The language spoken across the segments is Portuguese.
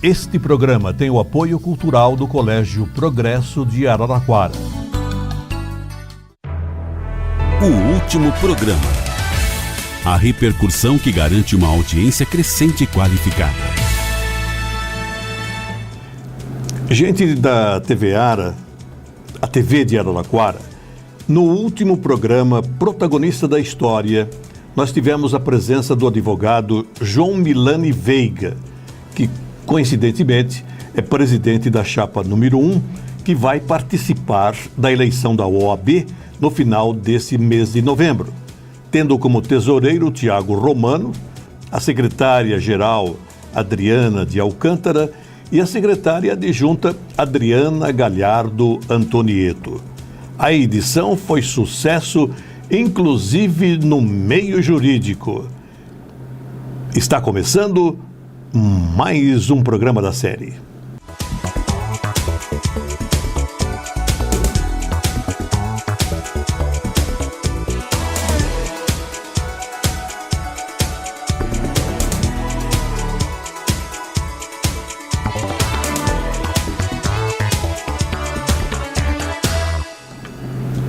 Este programa tem o apoio cultural do Colégio Progresso de Araraquara. O último programa. A repercussão que garante uma audiência crescente e qualificada. Gente da TV Ara, a TV de Araraquara, no último programa Protagonista da História, nós tivemos a presença do advogado João Milani Veiga, que coincidentemente é presidente da chapa número 1, que vai participar da eleição da OAB no final desse mês de novembro, tendo como tesoureiro Tiago Romano, a secretária-geral Adriana de Alcântara e a secretária adjunta Adriana Galhardo Antonieto. A edição foi sucesso, inclusive no meio jurídico. Está começando mais um programa da série.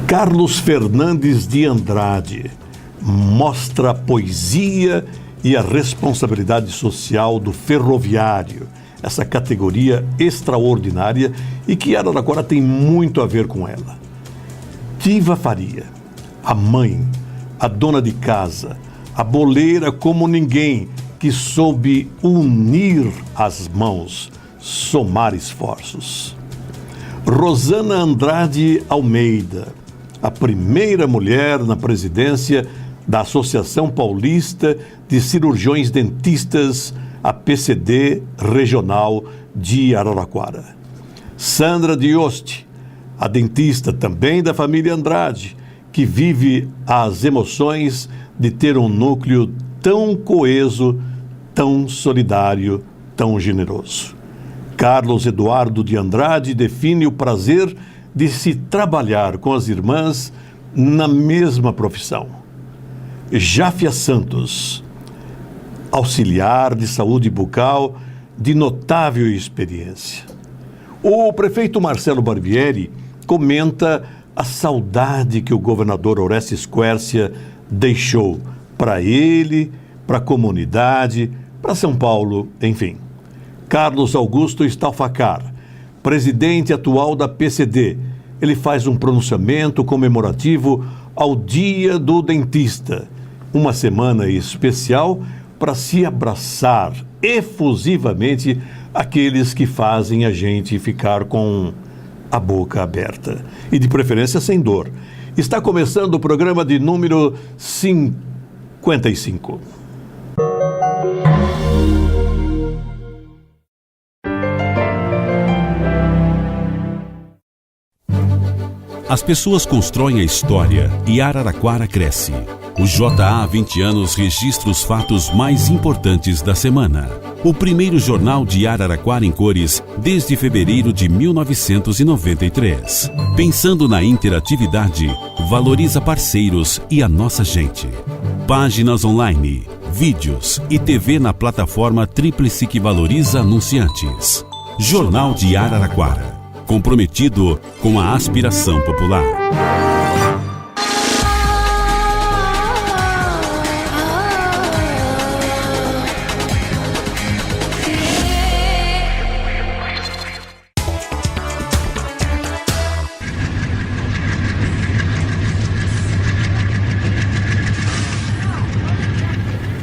Carlos Fernandes de Andrade mostra a poesia e a responsabilidade social do ferroviário, essa categoria extraordinária e que Araraquara tem muito a ver com ela. Tiva Faria, a mãe, a dona de casa, a boleira como ninguém, que soube unir as mãos, somar esforços. Rosana Andrade Almeida, a primeira mulher na presidência da Associação Paulista de Cirurgiões Dentistas, a PCD Regional de Araraquara. Sandra Dioste, a dentista também da família Andrade, que vive as emoções de ter um núcleo tão coeso, tão solidário, tão generoso. Carlos Eduardo de Andrade define o prazer de se trabalhar com as irmãs na mesma profissão. Jáfia Santos, auxiliar de saúde bucal de notável experiência. O prefeito Marcelo Barbieri comenta a saudade que o governador Orestes Quércia deixou para ele, para a comunidade, para São Paulo, enfim. Carlos Augusto Stalfacar, presidente atual da PCD, ele faz um pronunciamento comemorativo ao Dia do Dentista, uma semana especial para se abraçar efusivamente aqueles que fazem a gente ficar com a boca aberta e de preferência sem dor. Está começando o programa de número 55. As pessoas constroem a história e Araraquara cresce. O JA há 20 anos registra os fatos mais importantes da semana. O primeiro jornal de Araraquara em cores desde fevereiro de 1993. Pensando na interatividade, valoriza parceiros e a nossa gente. Páginas online, vídeos e TV na plataforma tríplice que valoriza anunciantes. Jornal de Araraquara. Comprometido com a aspiração popular.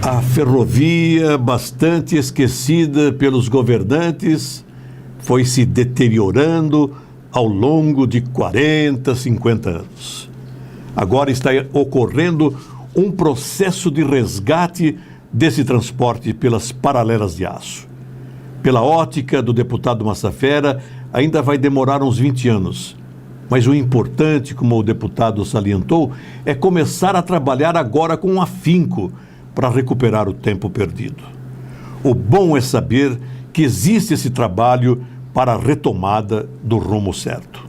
A ferrovia, bastante esquecida pelos governantes, foi se deteriorando ao longo de 40, 50 anos. Agora está ocorrendo um processo de resgate desse transporte pelas paralelas de aço. Pela ótica do deputado Massafera, ainda vai demorar uns 20 anos. Mas o importante, como o deputado salientou, é começar a trabalhar agora com afinco para recuperar o tempo perdido. O bom é saber que existe esse trabalho para a retomada do rumo certo.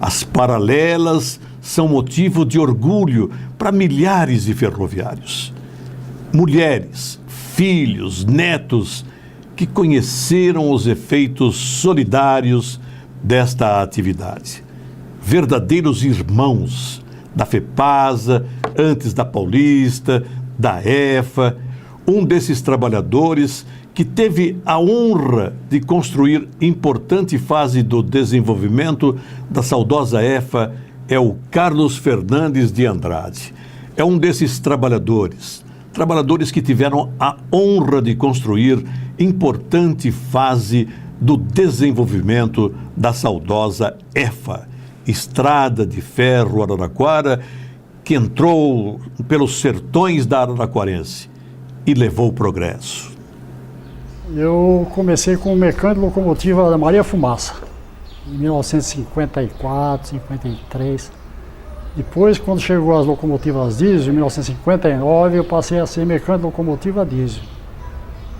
As paralelas são motivo de orgulho para milhares de ferroviários. Mulheres, filhos, netos que conheceram os efeitos solidários desta atividade. Verdadeiros irmãos da FEPASA, antes da Paulista, da EFA, um desses trabalhadores que teve a honra de construir importante fase do desenvolvimento da saudosa EFA é o Carlos Fernandes de Andrade. É um desses trabalhadores que tiveram a honra de construir importante fase do desenvolvimento da saudosa EFA, Estrada de Ferro Araraquara, que entrou pelos sertões da Araraquarense e levou o progresso. Eu comecei como mecânico de locomotiva da Maria Fumaça, em 1954, 53. Depois, quando chegou as locomotivas diesel, em 1959, eu passei a ser mecânico de locomotiva diesel.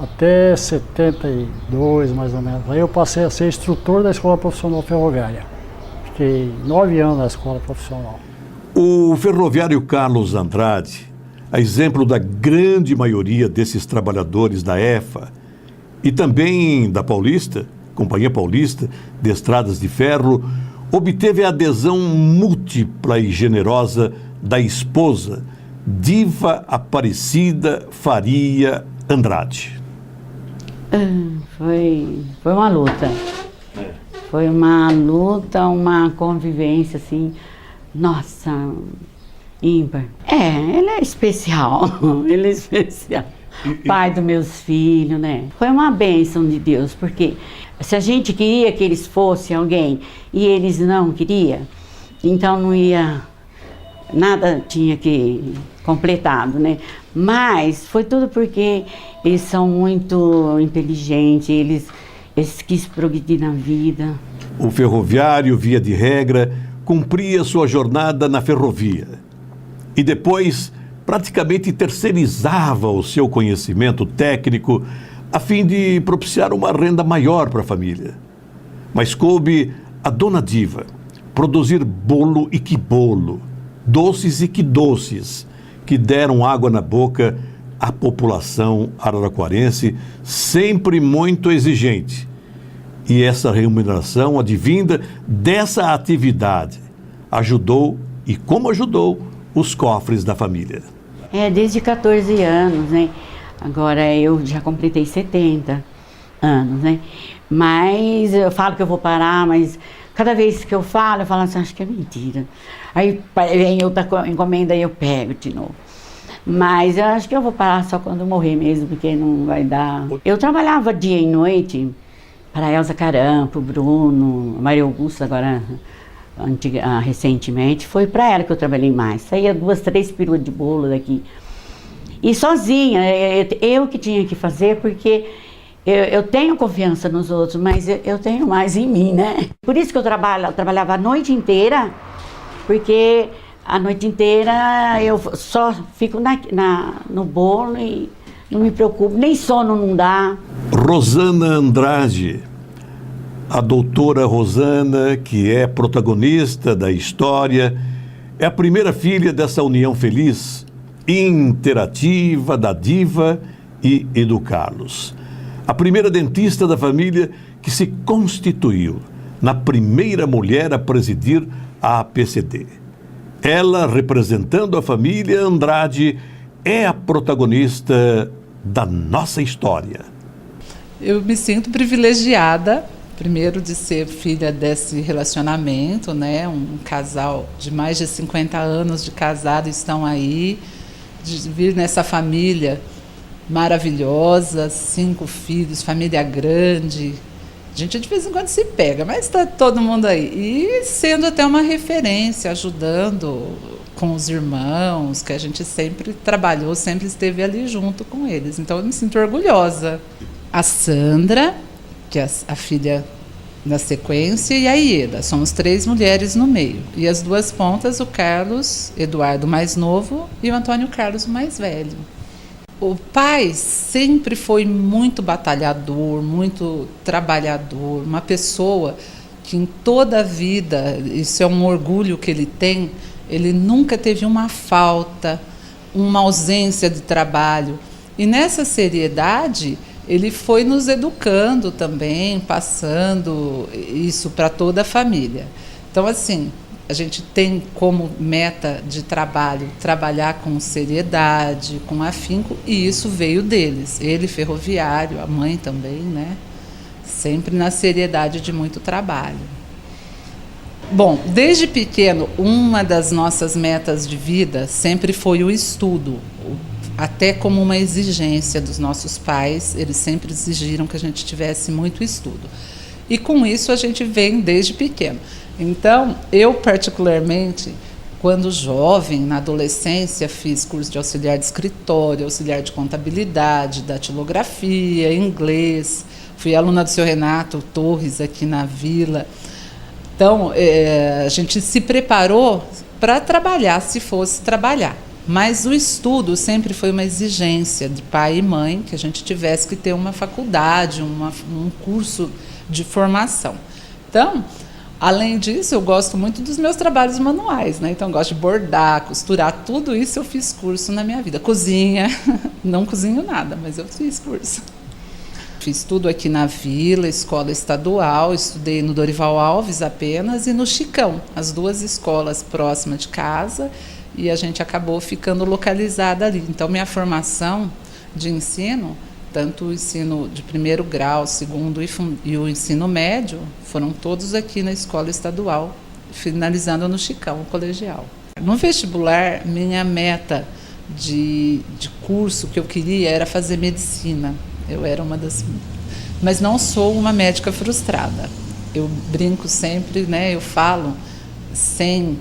Até 72, mais ou menos. Aí eu passei a ser instrutor da Escola Profissional Ferroviária. Fiquei 9 anos na Escola Profissional. O ferroviário Carlos Andrade, a exemplo da grande maioria desses trabalhadores da EFA e também da Paulista, Companhia Paulista de Estradas de Ferro, obteve a adesão múltipla e generosa da esposa, Diva Aparecida Faria Andrade. Foi uma luta. Foi uma luta, uma convivência assim, nossa, ímpar. Ele é especial, ele é especial. Pai dos meus filhos, né? Foi uma bênção de Deus, porque se a gente queria que eles fossem alguém e eles não queriam, então não ia, nada tinha que completado, né? Mas foi tudo porque eles são muito inteligentes, eles quis progredir na vida. O ferroviário, via de regra, cumpria sua jornada na ferrovia e depois praticamente terceirizava o seu conhecimento técnico a fim de propiciar uma renda maior para a família. Mas coube a dona Diva produzir bolo e que bolo, doces e que doces, que deram água na boca à população araraquarense, sempre muito exigente. E essa remuneração advinda dessa atividade ajudou, e como ajudou, os cofres da família. Desde 14 anos, né? Agora eu já completei 70 anos, né? Mas eu falo que eu vou parar, mas cada vez que eu falo assim, acho que é mentira. Aí vem outra encomenda e eu pego de novo. Mas eu acho que eu vou parar só quando eu morrer mesmo, porque não vai dar. Eu trabalhava dia e noite para a Elza Carampo, Bruno, Maria Augusta, agora recentemente, foi para ela que eu trabalhei mais. Saía 2, 3 peruas de bolo daqui. E sozinha, eu que tinha que fazer, porque eu tenho confiança nos outros, mas eu tenho mais em mim, né? Por isso que eu trabalhava a noite inteira, porque a noite inteira eu só fico no bolo e não me preocupo, nem sono não dá. Rosana Andrade, a doutora Rosana, que é protagonista da história, é a primeira filha dessa união feliz, interativa da Diva e do Carlos. A primeira dentista da família que se constituiu na primeira mulher a presidir a APCD. Ela, representando a família Andrade, é a protagonista da nossa história. Eu me sinto privilegiada, primeiro de ser filha desse relacionamento, né? Um casal de mais de 50 anos de casado estão aí, de vir nessa família maravilhosa, 5 filhos, família grande. A gente de vez em quando se pega, mas está todo mundo aí. E sendo até uma referência, ajudando com os irmãos, que a gente sempre trabalhou, sempre esteve ali junto com eles. Então eu me sinto orgulhosa. A Sandra, que é a filha na sequência, e a Ieda. Somos 3 mulheres no meio. E as 2 pontas, o Carlos Eduardo mais novo e o Antônio Carlos mais velho. O pai sempre foi muito batalhador, muito trabalhador, uma pessoa que em toda a vida, isso é um orgulho que ele tem, ele nunca teve uma falta, uma ausência de trabalho. E nessa seriedade, ele foi nos educando também, passando isso para toda a família. Então, assim, a gente tem como meta de trabalho trabalhar com seriedade, com afinco, e isso veio deles. Ele ferroviário, a mãe também, né? Sempre na seriedade de muito trabalho. Bom, desde pequeno, uma das nossas metas de vida sempre foi o estudo, até como uma exigência dos nossos pais, eles sempre exigiram que a gente tivesse muito estudo. E com isso a gente vem desde pequeno. Então, eu particularmente, quando jovem, na adolescência, fiz curso de auxiliar de escritório, auxiliar de contabilidade, datilografia, inglês, fui aluna do seu Renato Torres aqui na Vila. Então, a gente se preparou para trabalhar, se fosse trabalhar. Mas o estudo sempre foi uma exigência de pai e mãe, que a gente tivesse que ter uma faculdade, um curso de formação. Então, além disso, eu gosto muito dos meus trabalhos manuais, né? Então, eu gosto de bordar, costurar, tudo isso eu fiz curso na minha vida. Cozinha, não cozinho nada, mas eu fiz curso. Fiz tudo aqui na Vila, escola estadual, estudei no Dorival Alves apenas e no Chicão, as duas escolas próximas de casa, e a gente acabou ficando localizada ali. Então, minha formação de ensino, tanto o ensino de primeiro grau, segundo e o ensino médio, foram todos aqui na escola estadual, finalizando no Chicão, o colegial. No vestibular, minha meta de curso que eu queria era fazer medicina. Eu era uma das... Mas não sou uma médica frustrada. Eu brinco sempre, né? Eu falo, sem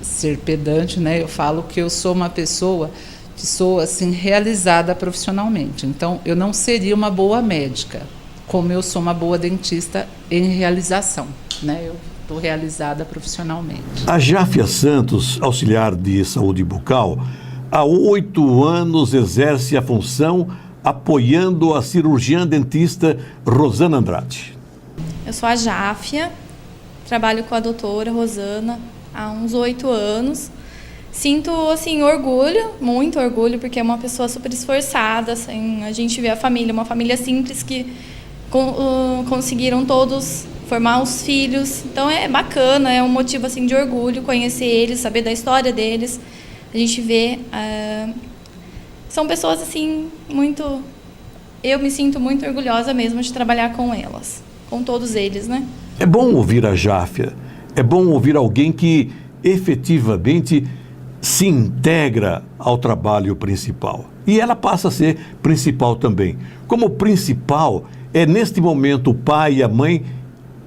ser pedante, né? Eu falo que eu sou uma pessoa que sou, assim, realizada profissionalmente. Então, eu não seria uma boa médica, como eu sou uma boa dentista em realização, né? Eu estou realizada profissionalmente. A Jáfia Santos, auxiliar de saúde bucal, há 8 anos exerce a função apoiando a cirurgiã dentista Rosana Andrade. Eu sou a Jáfia, trabalho com a doutora Rosana há uns 8 anos. Sinto, assim, orgulho, muito orgulho, porque é uma pessoa super esforçada. Assim, a gente vê a família, uma família simples que conseguiram todos formar os filhos. Então é bacana, é um motivo, assim, de orgulho conhecer eles, saber da história deles. A gente vê... São pessoas, assim, muito... Eu me sinto muito orgulhosa mesmo de trabalhar com elas, com todos eles, né? É bom ouvir a Jáfia, é bom ouvir alguém que efetivamente se integra ao trabalho principal. E ela passa a ser principal também. Como principal, é neste momento o pai e a mãe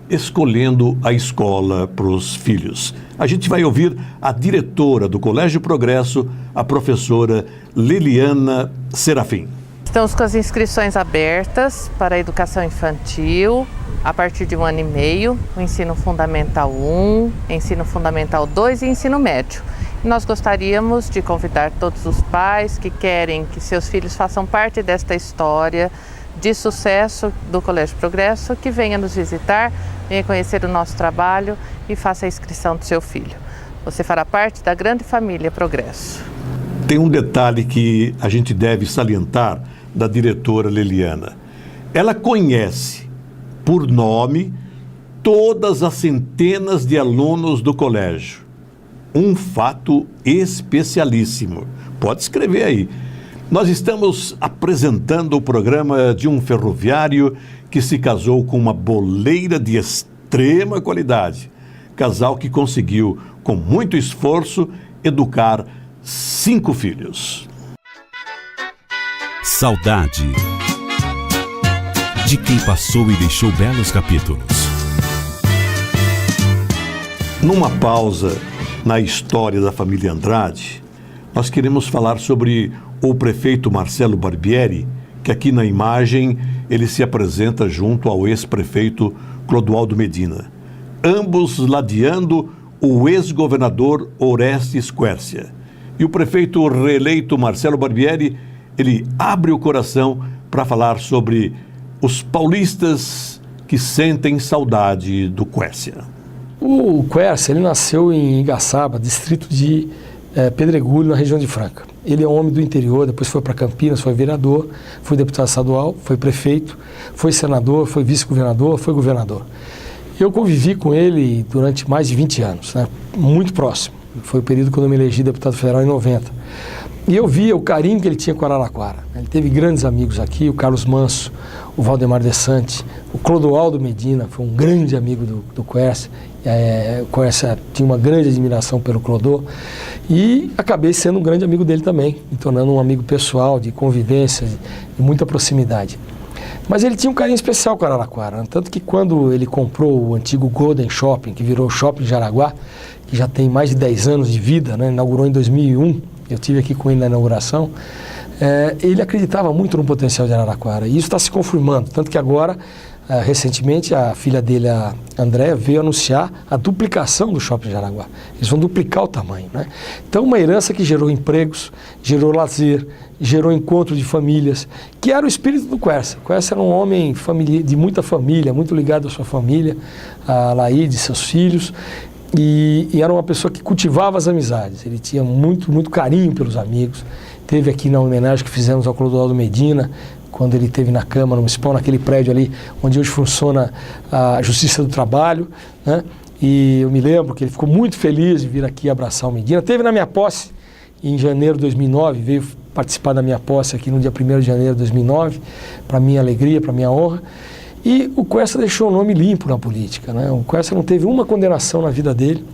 escolhendo a escola para os filhos. A gente vai ouvir a diretora do Colégio Progresso, a professora Liliana Serafim. Estamos com as inscrições abertas para a educação infantil a partir de 1 ano e meio, o ensino fundamental 1, ensino fundamental 2 e ensino médio. E nós gostaríamos de convidar todos os pais que querem que seus filhos façam parte desta história de sucesso do Colégio Progresso, que venha nos visitar, venha conhecer o nosso trabalho e faça a inscrição do seu filho. Você fará parte da grande família Progresso. Tem um detalhe que a gente deve salientar da diretora Liliana. Ela conhece, por nome, todas as centenas de alunos do colégio. Um fato especialíssimo. Pode escrever aí. Nós estamos apresentando o programa de um ferroviário que se casou com uma boleira de extrema qualidade. Casal que conseguiu, com muito esforço, educar 5 filhos. Saudade de quem passou e deixou belos capítulos. Numa pausa na história da família Andrade, nós queremos falar sobre o prefeito Marcelo Barbieri, que aqui na imagem ele se apresenta junto ao ex-prefeito Clodoaldo Medina, ambos ladeando o ex-governador Orestes Quércia. E o prefeito reeleito Marcelo Barbieri, ele abre o coração para falar sobre os paulistas que sentem saudade do Quércia. O Quércia, ele nasceu em Igaçaba, distrito de Pedregulho, na região de Franca. Ele é um homem do interior, depois foi para Campinas, foi vereador, foi deputado estadual, foi prefeito, foi senador, foi vice-governador, foi governador. Eu convivi com ele durante mais de 20 anos, né? Muito próximo. Foi o período quando eu me elegi deputado federal em 90. E eu via o carinho que ele tinha com Araraquara. Ele teve grandes amigos aqui, o Carlos Manso, o Valdemar De Sante, o Clodoaldo Medina, foi um grande amigo do Quercia. O Quercia tinha uma grande admiração pelo Clodô. E acabei sendo um grande amigo dele também, me tornando um amigo pessoal, de convivência, de muita proximidade. Mas ele tinha um carinho especial com Araraquara, tanto que quando ele comprou o antigo Golden Shopping, que virou Shopping Jaraguá, que já tem mais de 10 anos de vida, né? Inaugurou em 2001, eu estive aqui com ele na inauguração, ele acreditava muito no potencial de Araraquara, e isso está se confirmando, tanto que agora, recentemente, a filha dele, a Andréa, veio anunciar a duplicação do Shopping Jaraguá. Eles vão duplicar o tamanho, né? Então, uma herança que gerou empregos, gerou lazer, gerou encontro de famílias, que era o espírito do Quercia. O Quercia era um homem de muita família, muito ligado à sua família, a Laíde, seus filhos, e era uma pessoa que cultivava as amizades. Ele tinha muito carinho pelos amigos. Teve aqui na homenagem que fizemos ao Clodoaldo Medina, quando ele esteve na Câmara Municipal, naquele prédio ali onde hoje funciona a Justiça do Trabalho, né? E eu me lembro que ele ficou muito feliz de vir aqui abraçar o Medina. Teve na minha posse em janeiro de 2009, veio participar da minha posse aqui no dia 1º de janeiro de 2009, para minha alegria, para minha honra. E o Quercia deixou o nome limpo na política, né? O Quercia não teve uma condenação na vida dele,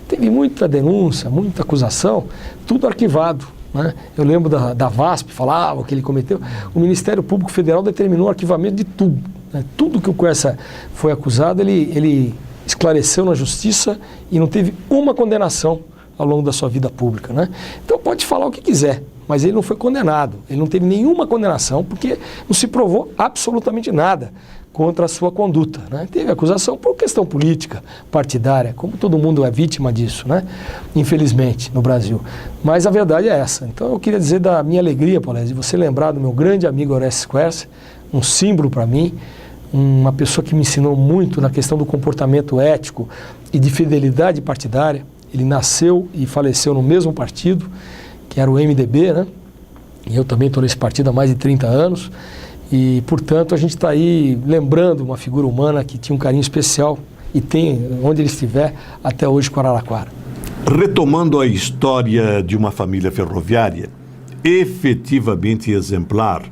teve muita denúncia, muita acusação, tudo arquivado, né? Eu lembro da VASP, falava que ele cometeu. O Ministério Público Federal determinou o arquivamento de tudo, né? Tudo que o Quercia foi acusado, ele esclareceu na justiça e não teve uma condenação ao longo da sua vida pública, né? Então pode falar o que quiser, mas ele não foi condenado, ele não teve nenhuma condenação porque não se provou absolutamente nada contra a sua conduta, né? Teve acusação por questão política, partidária, como todo mundo é vítima disso, né? Infelizmente, no Brasil. Mas a verdade é essa. Então eu queria dizer da minha alegria, Paulés, de você lembrar do meu grande amigo Orestes Quercia, um símbolo para mim, uma pessoa que me ensinou muito na questão do comportamento ético e de fidelidade partidária. Ele nasceu e faleceu no mesmo partido, que era o MDB, né? E eu também estou nesse partido há mais de 30 anos. E, portanto, a gente está aí lembrando uma figura humana que tinha um carinho especial e tem, onde ele estiver, até hoje com Araraquara. Retomando a história de uma família ferroviária, efetivamente exemplar,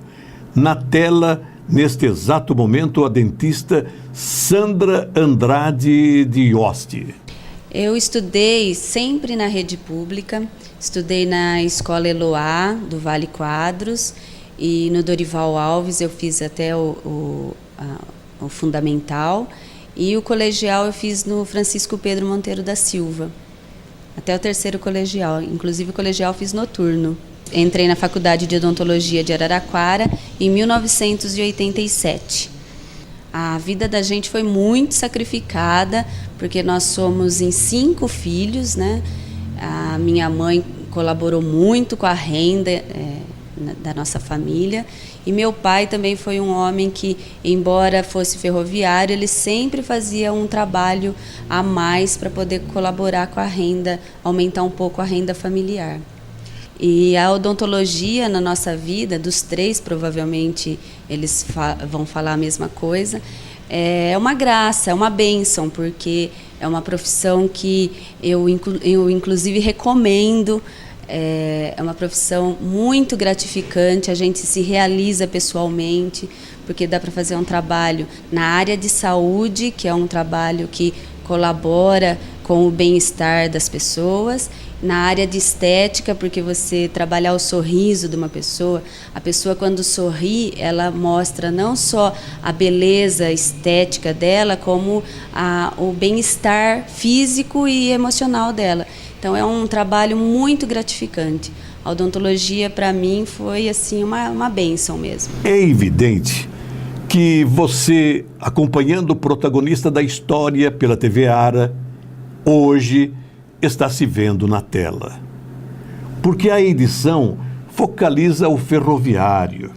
na tela, neste exato momento, a dentista Sandra Andrade de Ioste. Eu estudei sempre na rede pública, estudei na Escola Eloá, do Vale Quadros, e no Dorival Alves eu fiz até o fundamental, e o colegial eu fiz no Francisco Pedro Monteiro da Silva, até o 3º colegial, inclusive o colegial fiz noturno. Entrei na Faculdade de Odontologia de Araraquara em 1987. A vida da gente foi muito sacrificada, porque nós somos em 5 filhos, né? A minha mãe colaborou muito com a renda da nossa família, e meu pai também foi um homem que, embora fosse ferroviário, ele sempre fazia um trabalho a mais para poder colaborar com a renda, aumentar um pouco a renda familiar. E a odontologia na nossa vida, dos 3 provavelmente eles vão falar a mesma coisa, é uma graça, é uma bênção, porque é uma profissão que eu inclusive recomendo. É uma profissão muito gratificante, a gente se realiza pessoalmente, porque dá para fazer um trabalho na área de saúde, que é um trabalho que colabora com o bem-estar das pessoas, na área de estética, porque você trabalhar o sorriso de uma pessoa, a pessoa quando sorri, ela mostra não só a beleza estética dela, como o bem-estar físico e emocional dela. Então é um trabalho muito gratificante. A odontologia para mim foi assim uma bênção mesmo. É evidente que você, acompanhando o protagonista da história pela TV Ara, hoje está se vendo na tela. Porque a edição focaliza o ferroviário,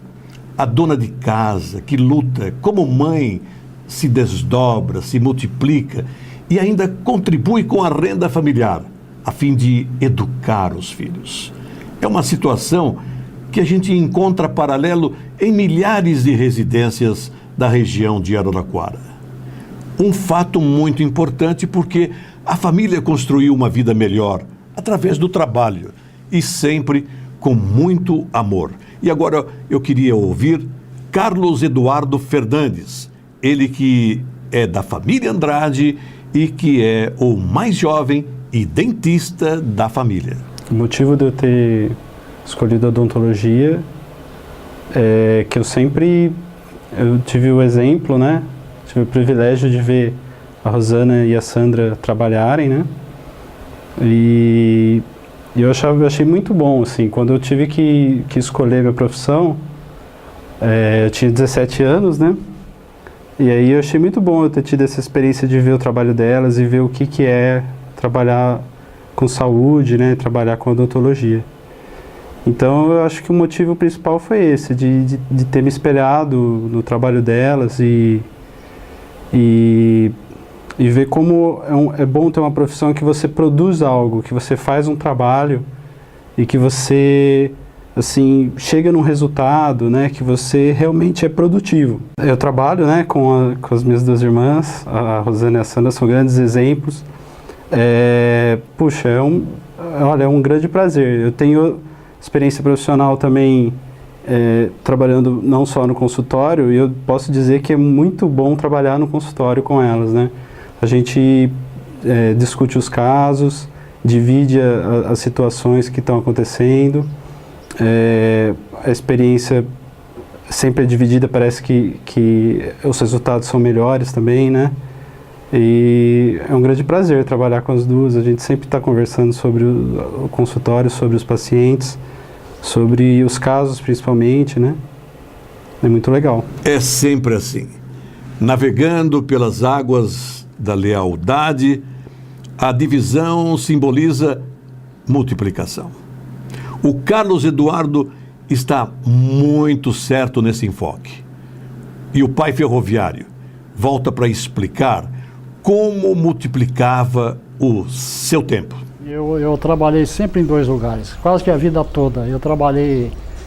a dona de casa que luta como mãe, se desdobra, se multiplica e ainda contribui com a renda familiar, a fim de educar os filhos. É uma situação que a gente encontra paralelo em milhares de residências da região de Araraquara. Um fato muito importante porque a família construiu uma vida melhor através do trabalho e sempre com muito amor. E agora eu queria ouvir Carlos Eduardo Fernandes, ele que é da família Andrade e que é o mais jovem e dentista da família. O motivo de eu ter escolhido a odontologia é que eu tive o exemplo, né? Tive o privilégio de ver a Rosana e a Sandra trabalharem, né? E eu achei muito bom, assim, quando eu tive que escolher minha profissão, eu tinha 17 anos, né? E aí eu achei muito bom eu ter tido essa experiência de ver o trabalho delas e ver o que é trabalhar com saúde, né? Trabalhar com odontologia. Então eu acho que o motivo principal foi esse, de ter me espelhado no trabalho delas e ver como é bom ter uma profissão que você produz algo, que você faz um trabalho e que você, assim, chega num resultado, né, que você realmente é produtivo. Eu trabalho, né, com as minhas duas irmãs, a Rosana e a Sandra, são grandes exemplos. Puxa, é um grande prazer. Eu tenho experiência profissional também, trabalhando não só no consultório, e eu posso dizer que é muito bom trabalhar no consultório com elas, né? A gente discute os casos, divide as situações que estão acontecendo, a experiência sempre é dividida, parece que os resultados são melhores também, né? E é um grande prazer trabalhar com as duas. A gente sempre está conversando sobre o consultório, sobre os pacientes, sobre os casos principalmente, né? É muito legal. É sempre assim. Navegando pelas águas da lealdade, a divisão simboliza multiplicação. O Carlos Eduardo está muito certo nesse enfoque. E o pai ferroviário volta para explicar como multiplicava o seu tempo. Eu trabalhei sempre em 2 lugares, quase que a vida toda.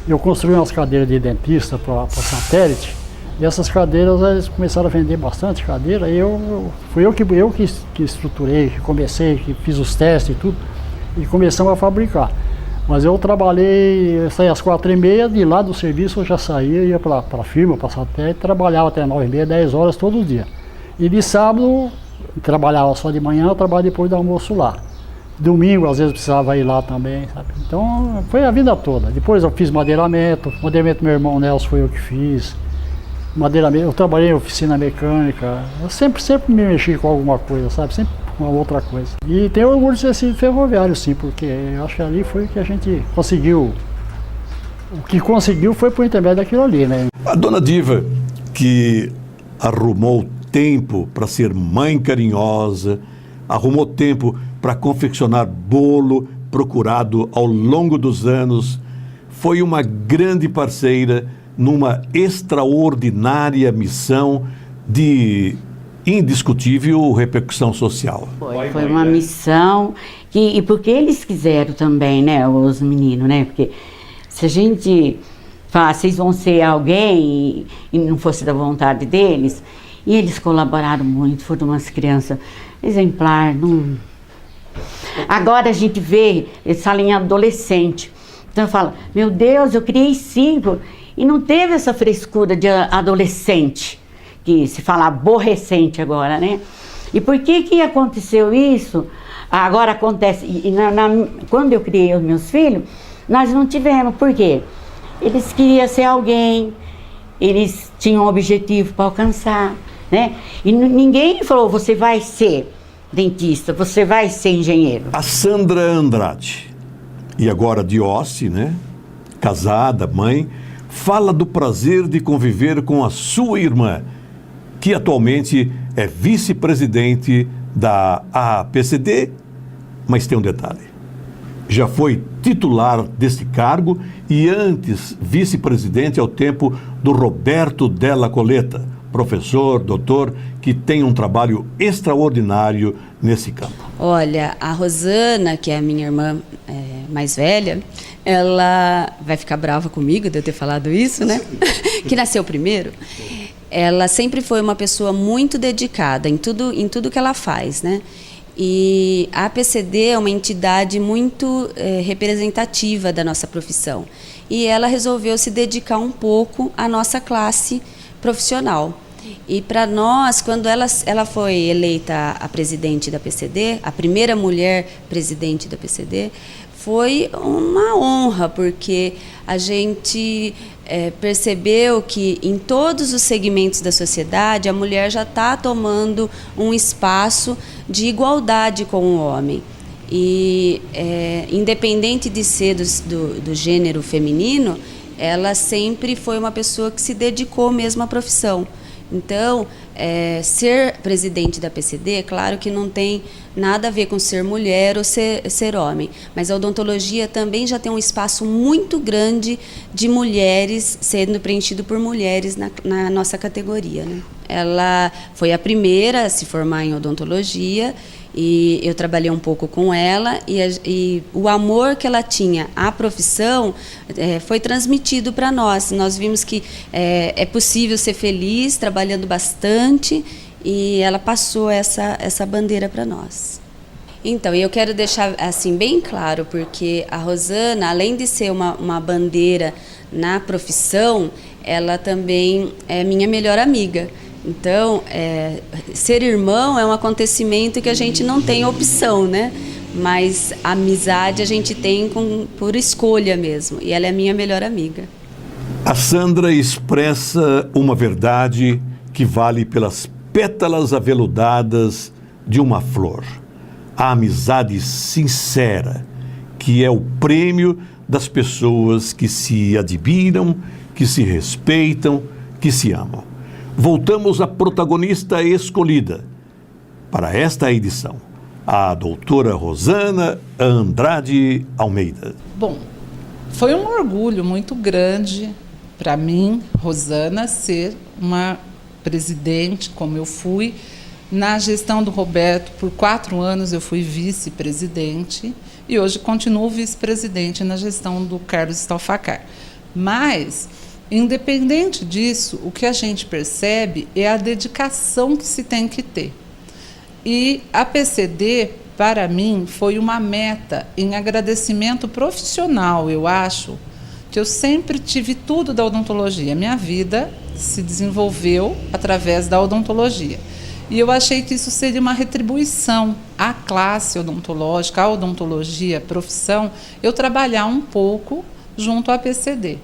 Eu construí umas cadeiras de dentista para satélite, e essas cadeiras, eles começaram a vender bastante cadeira, e fui eu que estruturei, que comecei, que fiz os testes e tudo, e começamos a fabricar. Mas eu saía às 4h30, de lá do serviço eu já saía, ia para a firma, para satélite, trabalhava até 9h30, 10 horas todo dia. E de sábado, trabalhava só de manhã, eu trabalhava depois do almoço lá. Domingo, às vezes, precisava ir lá também, sabe? Então, foi a vida toda. Depois eu fiz madeiramento meu irmão Nelson foi eu que fiz. Madeiramento, eu trabalhei em oficina mecânica, eu sempre me mexi com alguma coisa, sabe? Sempre com outra coisa. E tenho orgulho de ter sido ferroviário, sim, porque eu acho que ali foi que a gente conseguiu. O que conseguiu foi por intermédio daquilo ali, né? A dona Diva, que arrumou tempo para ser mãe carinhosa, arrumou tempo para confeccionar bolo procurado ao longo dos anos, foi uma grande parceira numa extraordinária missão de indiscutível repercussão social. Foi uma missão e porque eles quiseram também, né, os meninos, né, porque se a gente falar, vocês vão ser alguém e não fosse da vontade deles, e eles colaboraram muito, foram umas crianças exemplares. Agora a gente vê, eles falam em adolescente, então eu falo, meu Deus, eu criei 5 e não teve essa frescura de adolescente, que se fala aborrecente agora, né? E por que aconteceu isso? Agora acontece, quando eu criei os meus filhos, nós não tivemos, por quê? Eles queriam ser alguém, eles tinham um objetivo para alcançar, né? E ninguém falou, você vai ser dentista, você vai ser engenheiro. A Sandra Andrade, e agora Diossi, né? Casada, mãe, fala do prazer de conviver com a sua irmã, que atualmente é vice-presidente da APCD, mas tem um detalhe. Já foi titular deste cargo e antes vice-presidente ao tempo do Roberto Della Coleta, professor, doutor, que tem um trabalho extraordinário nesse campo. Olha, a Rosana, que é a minha irmã mais velha, ela vai ficar brava comigo de eu ter falado isso, né? Que nasceu primeiro. Ela sempre foi uma pessoa muito dedicada em tudo que ela faz, né? E a APCD é uma entidade muito representativa da nossa profissão. E ela resolveu se dedicar um pouco à nossa classe profissional. E para nós, quando ela foi eleita a presidente da APCD, a primeira mulher presidente da APCD, foi uma honra, porque a gente percebeu que em todos os segmentos da sociedade a mulher já está tomando um espaço de igualdade com o homem. E independente de ser do gênero feminino, ela sempre foi uma pessoa que se dedicou mesmo à profissão. Então, ser presidente da APCD, claro que não tem nada a ver com ser mulher ou ser homem, mas a odontologia também já tem um espaço muito grande de mulheres, sendo preenchido por mulheres na nossa categoria, né? Ela foi a se formar em odontologia, e eu trabalhei um pouco com ela, e o amor que ela tinha à profissão foi transmitido para nós. Nós vimos que é possível ser feliz trabalhando bastante, e ela passou essa bandeira para nós. Então, eu quero deixar assim bem claro, porque a Rosana, além de ser uma bandeira na profissão, ela também é minha melhor amiga. Então, ser irmão é um acontecimento que a gente não tem opção, né? Mas a amizade a gente tem por escolha mesmo. E ela é minha melhor amiga. A Sandra expressa uma verdade que vale pelas pétalas aveludadas de uma flor. A amizade sincera, que é o prêmio das pessoas que se admiram, que se respeitam, que se amam. Voltamos à protagonista escolhida para esta edição, a doutora Rosana Andrade Almeida. Bom, foi um orgulho muito grande para mim, Rosana, ser uma presidente, como eu fui. Na gestão do Roberto, por 4 anos eu fui vice-presidente e hoje continuo vice-presidente na gestão do Carlos Stalfacar. Mas, independente disso, o que a gente percebe é a dedicação que se tem que ter. E a PCD, para mim, foi uma meta em agradecimento profissional, eu acho, que eu sempre tive tudo da odontologia. Minha vida se desenvolveu através da odontologia. E eu achei que isso seria uma retribuição à classe odontológica, à odontologia, à profissão, eu trabalhar um pouco junto à PCD.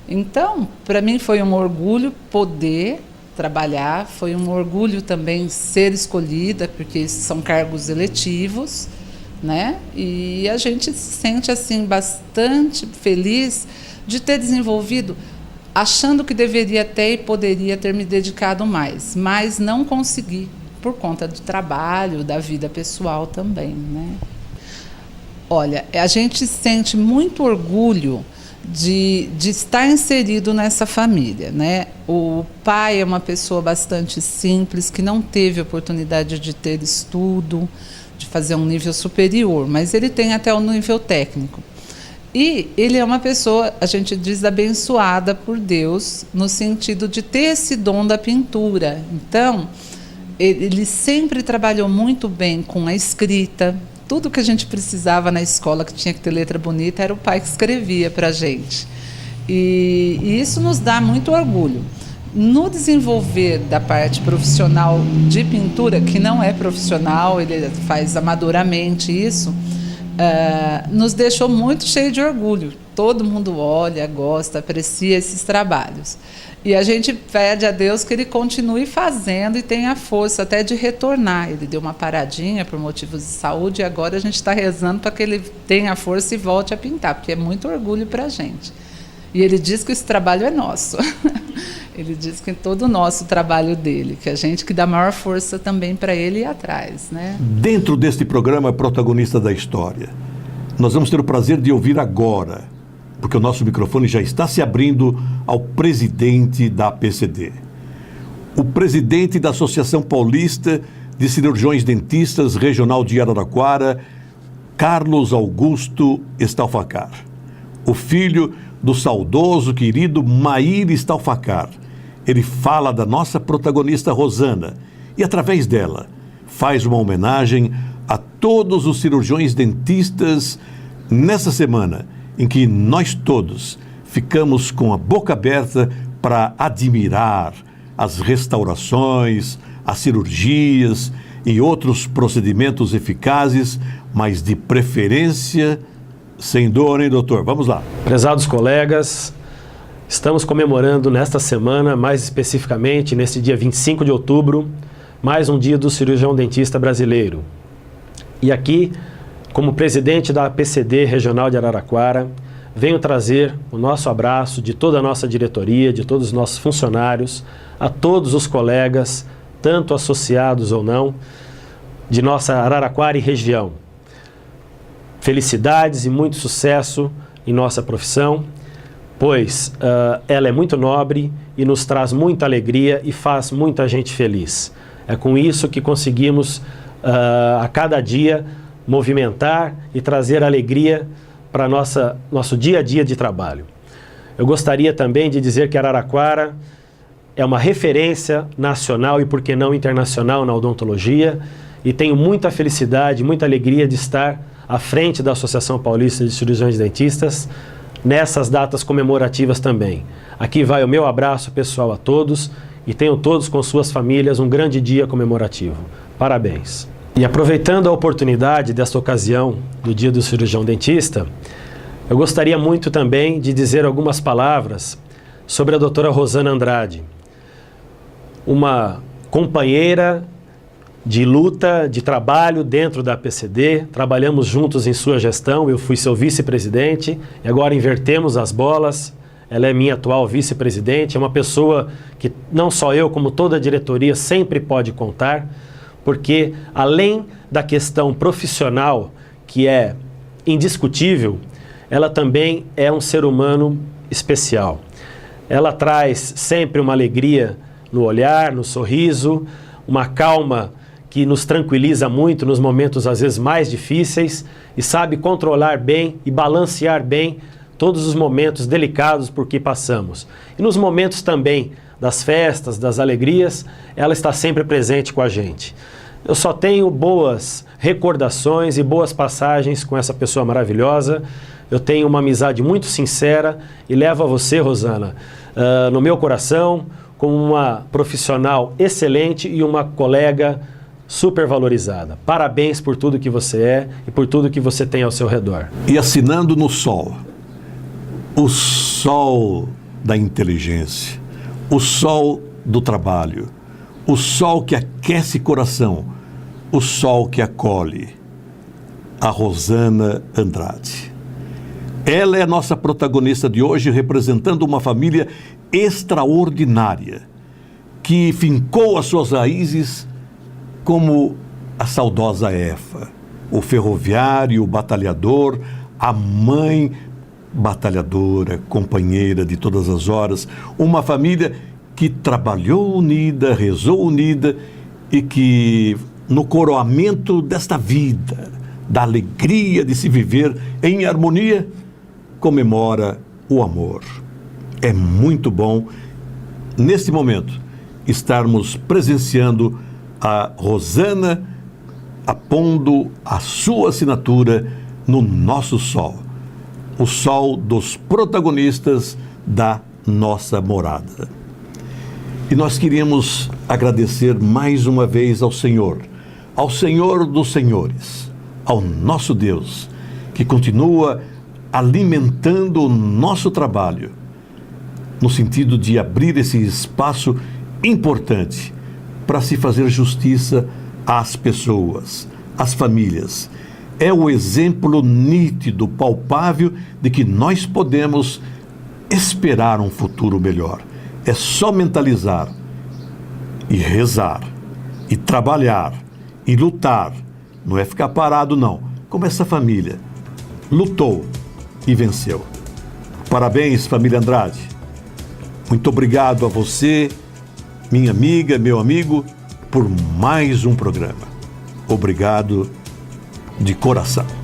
Então, para mim foi um orgulho poder trabalhar, foi um orgulho também ser escolhida, porque são cargos eletivos, né? E a gente se sente assim bastante feliz de ter desenvolvido, achando que deveria ter e poderia ter me dedicado mais, mas não consegui, por conta do trabalho, da vida pessoal também, né? Olha, a gente sente muito orgulho de estar inserido nessa família, né? O pai é uma pessoa bastante simples, que não teve oportunidade de ter estudo, de fazer um nível superior, mas ele tem até o nível técnico. E ele é uma pessoa, a gente diz, abençoada por Deus, no sentido de ter esse dom da pintura. Então, ele sempre trabalhou muito bem com a escrita. Tudo que a gente precisava na escola, que tinha que ter letra bonita, era o pai que escrevia para a gente. E isso nos dá muito orgulho. No desenvolver da parte profissional de pintura, que não é profissional, ele faz amadoramente isso, nos deixou muito cheio de orgulho. Todo mundo olha, gosta, aprecia esses trabalhos. E a gente pede a Deus que ele continue fazendo e tenha força até de retornar. Ele deu uma paradinha por motivos de saúde e agora a gente está rezando para que ele tenha força e volte a pintar, porque é muito orgulho para a gente. E ele diz que esse trabalho é nosso. Ele diz que é todo o nosso trabalho dele, que a gente que dá maior força também para ele ir atrás, né? Dentro deste programa Protagonista da História, nós vamos ter o prazer de ouvir agora, porque o nosso microfone já está se abrindo ao presidente da PCD. O presidente da Associação Paulista de Cirurgiões Dentistas Regional de Araraquara, Carlos Augusto Stalfacar. O filho do saudoso, querido Maír Stalfacar. Ele fala da nossa protagonista Rosana e, através dela, faz uma homenagem a todos os cirurgiões dentistas nessa semana em que nós todos ficamos com a boca aberta para admirar as restaurações, as cirurgias e outros procedimentos eficazes, mas de preferência sem dor, hein, doutor? Vamos lá. Prezados colegas, estamos comemorando nesta semana, mais especificamente neste dia 25 de outubro, mais um dia do cirurgião dentista brasileiro. E aqui, como presidente da APCD Regional de Araraquara, venho trazer o nosso abraço de toda a nossa diretoria, de todos os nossos funcionários, a todos os colegas, tanto associados ou não, de nossa Araraquara e região. Felicidades e muito sucesso em nossa profissão, pois ela é muito nobre e nos traz muita alegria e faz muita gente feliz. É com isso que conseguimos, a cada dia, movimentar e trazer alegria para nosso dia a dia de trabalho. Eu gostaria também de dizer que Araraquara é uma referência nacional e, por que não, internacional na odontologia, e tenho muita felicidade, muita alegria de estar à frente da Associação Paulista de Cirurgiões Dentistas nessas datas comemorativas também. Aqui vai o meu abraço pessoal a todos e tenham todos com suas famílias um grande dia comemorativo. Parabéns! E aproveitando a oportunidade desta ocasião do Dia do Cirurgião Dentista, eu gostaria muito também de dizer algumas palavras sobre a doutora Rosana Andrade, uma companheira de luta, de trabalho dentro da APCD. Trabalhamos juntos em sua gestão, eu fui seu vice-presidente e agora invertemos as bolas. Ela é minha atual vice-presidente, é uma pessoa que não só eu, como toda a diretoria sempre pode contar, porque além da questão profissional, que é indiscutível, ela também é um ser humano especial. Ela traz sempre uma alegria no olhar, no sorriso, uma calma que nos tranquiliza muito nos momentos às vezes mais difíceis e sabe controlar bem e balancear bem todos os momentos delicados por que passamos. E nos momentos também das festas, das alegrias, ela está sempre presente com a gente. Eu só tenho boas recordações e boas passagens com essa pessoa maravilhosa. Eu tenho uma amizade muito sincera e levo a você, Rosana, no meu coração, como uma profissional excelente e uma colega super valorizada. Parabéns por tudo que você é e por tudo que você tem ao seu redor. E assinando no sol, o sol da inteligência, o sol do trabalho, o sol que aquece coração, o sol que acolhe, a Rosana Andrade. Ela é a nossa protagonista de hoje, representando uma família extraordinária, que fincou as suas raízes como a saudosa Efa, o ferroviário, o batalhador, a mãe batalhadora, companheira de todas as horas, uma família que trabalhou unida, rezou unida e que, no coroamento desta vida, da alegria de se viver em harmonia, comemora o amor. É muito bom, neste momento, estarmos presenciando a Rosana apondo a sua assinatura no nosso sol, o sol dos protagonistas da nossa morada. E nós queríamos agradecer mais uma vez ao Senhor dos Senhores, ao nosso Deus, que continua alimentando o nosso trabalho, no sentido de abrir esse espaço importante para se fazer justiça às pessoas, às famílias. É o exemplo nítido, palpável, de que nós podemos esperar um futuro melhor. É só mentalizar e rezar e trabalhar e lutar. Não é ficar parado, não. Como essa família lutou e venceu. Parabéns, família Andrade. Muito obrigado a você, minha amiga, meu amigo, por mais um programa. Obrigado de coração.